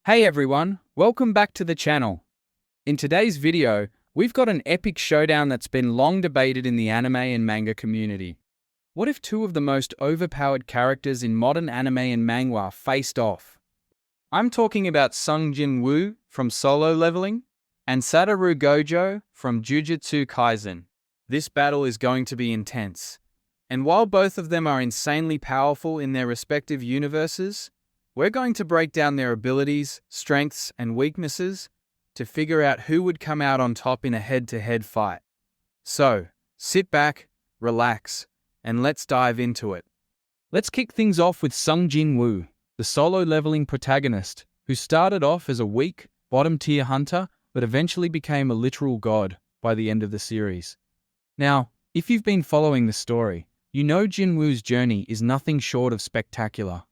Hey everyone, welcome back to the channel. In today's video, we've got an epic showdown that's been long debated in the anime and manga community. What if two of the most overpowered characters in modern anime and manga faced off? I'm talking about Sung Jin-Woo from Solo Leveling and Satoru Gojo from Jujutsu Kaisen. This battle is going to be intense. And while both of them are insanely powerful in their respective universes, we're going to break down their abilities, strengths, and weaknesses to figure out who would come out on top in a head-to-head fight. So, sit back, relax, and let's dive into it. Let's kick things off with Sung Jin-Woo, the Solo Leveling protagonist, who started off as a weak, bottom-tier hunter, but eventually became a literal god by the end of the series. Now, if you've been following the story, you know Jin-Woo's journey is nothing short of spectacular.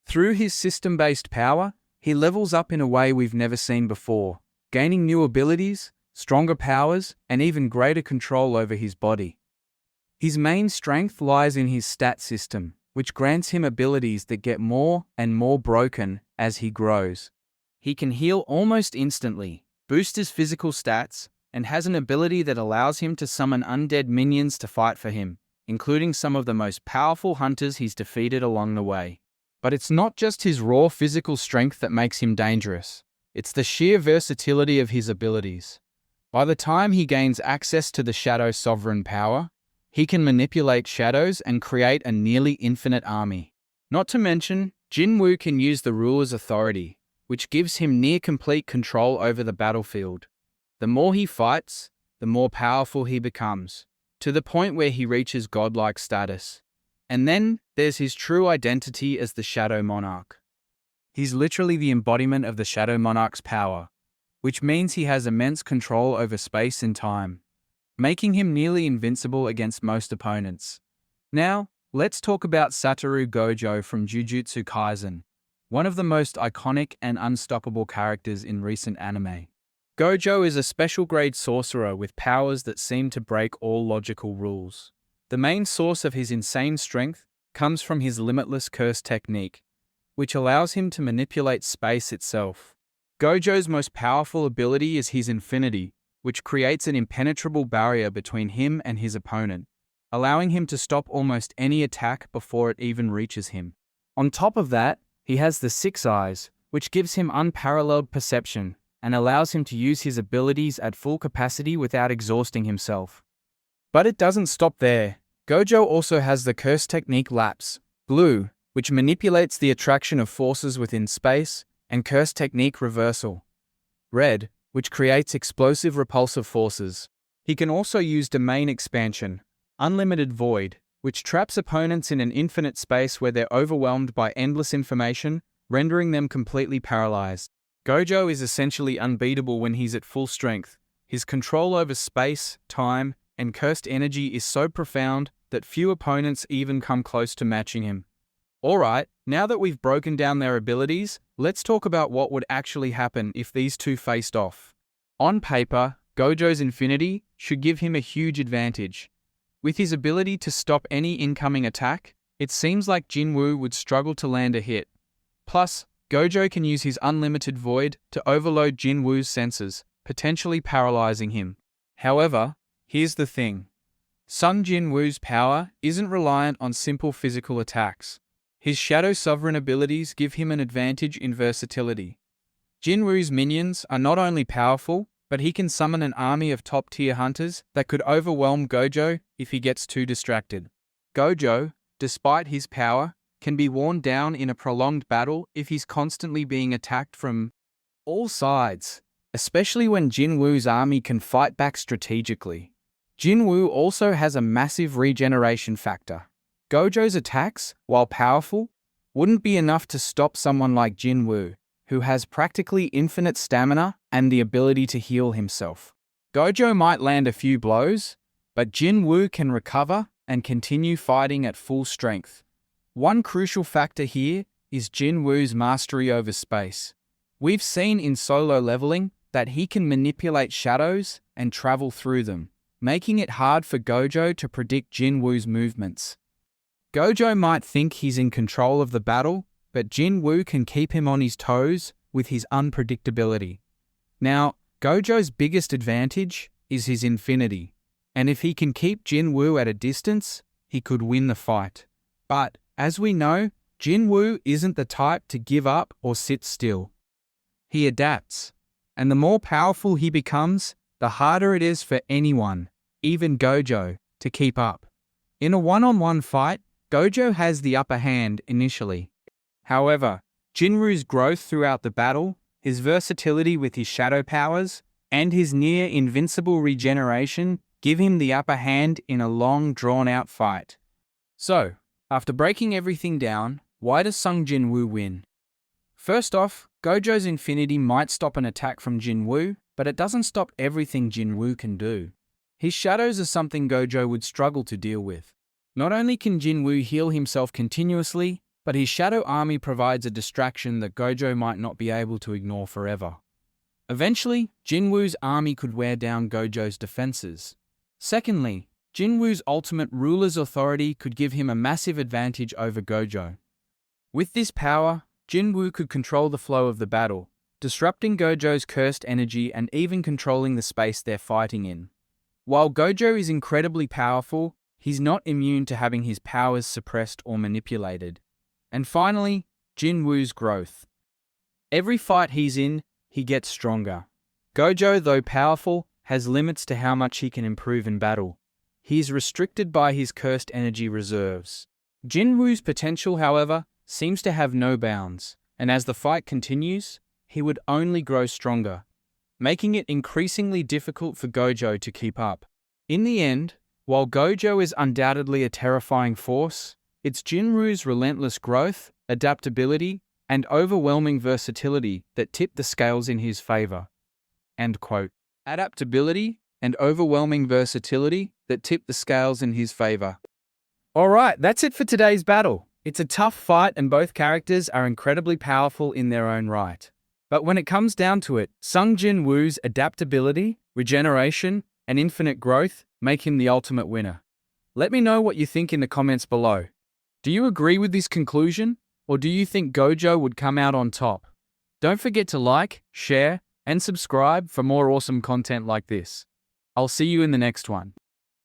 Through his system-based power, he levels up in a way we've never seen before, gaining new abilities, stronger powers, and even greater control over his body. His main strength lies in his stat system, which grants him abilities that get more and more broken as he grows. He can heal almost instantly, boost his physical stats, and has an ability that allows him to summon undead minions to fight for him, including some of the most powerful hunters he's defeated along the way. But it's not just his raw physical strength that makes him dangerous. It's the sheer versatility of his abilities. By the time he gains access to the Shadow Sovereign power, he can manipulate shadows and create a nearly infinite army. Not to mention, Jin-Woo can use the ruler's authority, which gives him near-complete control over the battlefield. The more he fights, the more powerful he becomes, to the point where he reaches godlike status. And then, there's his true identity as the Shadow Monarch. He's literally the embodiment of the Shadow Monarch's power, which means he has immense control over space and time, making him nearly invincible against most opponents. Now, let's talk about Satoru Gojo from Jujutsu Kaisen, one of the most iconic and unstoppable characters in recent anime. Gojo is a special-grade sorcerer with powers that seem to break all logical rules. The main source of his insane strength comes from his limitless curse technique, which allows him to manipulate space itself. Gojo's most powerful ability is his infinity, which creates an impenetrable barrier between him and his opponent, allowing him to stop almost any attack before it even reaches him. On top of that, he has the Six Eyes, which gives him unparalleled perception and allows him to use his abilities at full capacity without exhausting himself. But it doesn't stop there. Gojo also has the curse technique Lapse, Blue, which manipulates the attraction of forces within space, and curse technique Reversal, Red, which creates explosive repulsive forces. He can also use Domain Expansion, Unlimited Void, which traps opponents in an infinite space where they're overwhelmed by endless information, rendering them completely paralyzed. Gojo is essentially unbeatable when he's at full strength. His control over space, time, and cursed energy is so profound that few opponents even come close to matching him. Alright, now that we've broken down their abilities, let's talk about what would actually happen if these two faced off. On paper, Gojo's infinity should give him a huge advantage. With his ability to stop any incoming attack, it seems like Jin-Woo would struggle to land a hit. Plus, Gojo can use his unlimited void to overload Jin-Woo's senses, potentially paralyzing him. However, here's the thing. Sung Jin-Woo's power isn't reliant on simple physical attacks. His Shadow Sovereign abilities give him an advantage in versatility. Jin-Woo's minions are not only powerful, but he can summon an army of top-tier hunters that could overwhelm Gojo if he gets too distracted. Gojo, despite his power, can be worn down in a prolonged battle if he's constantly being attacked from all sides, especially when Jin-Woo's army can fight back strategically. Jin-Woo also has a massive regeneration factor. Gojo's attacks, while powerful, wouldn't be enough to stop someone like Jin-Woo, who has practically infinite stamina and the ability to heal himself. Gojo might land a few blows, but Jin-Woo can recover and continue fighting at full strength. One crucial factor here is Jin-Woo's mastery over space. We've seen in Solo Leveling that he can manipulate shadows and travel through them, making it hard for Gojo to predict Jin-Woo's movements. Gojo might think he's in control of the battle, but Jin-Woo can keep him on his toes with his unpredictability. Now, Gojo's biggest advantage is his infinity, and if he can keep Jin-Woo at a distance, he could win the fight. But, as we know, Jin-Woo isn't the type to give up or sit still. He adapts, and the more powerful he becomes, the harder it is for anyone, even Gojo, to keep up. In a one-on-one fight, Gojo has the upper hand initially. However, Jin-Woo's growth throughout the battle, his versatility with his shadow powers, and his near-invincible regeneration give him the upper hand in a long, drawn-out fight. So, after breaking everything down, why does Sung Jin-Woo win? First off, Gojo's infinity might stop an attack from Jin-Woo, but it doesn't stop everything Jin-Woo can do. His shadows are something Gojo would struggle to deal with. Not only can Jin-Woo heal himself continuously, but his shadow army provides a distraction that Gojo might not be able to ignore forever. Eventually, Jin-Woo's army could wear down Gojo's defenses. Secondly, Jin-Woo's ultimate ruler's authority could give him a massive advantage over Gojo. With this power, Jin-Woo could control the flow of the battle, disrupting Gojo's cursed energy and even controlling the space they're fighting in. While Gojo is incredibly powerful, he's not immune to having his powers suppressed or manipulated. And finally, Jin-Woo's growth. Every fight he's in, he gets stronger. Gojo, though powerful, has limits to how much he can improve in battle. He is restricted by his cursed energy reserves. Jin-Woo's potential, however, seems to have no bounds, and as the fight continues, he would only grow stronger, making it increasingly difficult for Gojo to keep up. In the end, while Gojo is undoubtedly a terrifying force, it's Jin-Woo's relentless growth, adaptability, and overwhelming versatility that tip the scales in his favor. End quote. Adaptability and overwhelming versatility that tip the scales in his favor. Alright, that's it for today's battle. It's a tough fight and both characters are incredibly powerful in their own right. But when it comes down to it, Sung Jin-Woo's adaptability, regeneration, and infinite growth make him the ultimate winner. Let me know what you think in the comments below. Do you agree with this conclusion, or do you think Gojo would come out on top? Don't forget to like, share, and subscribe for more awesome content like this. I'll see you in the next one.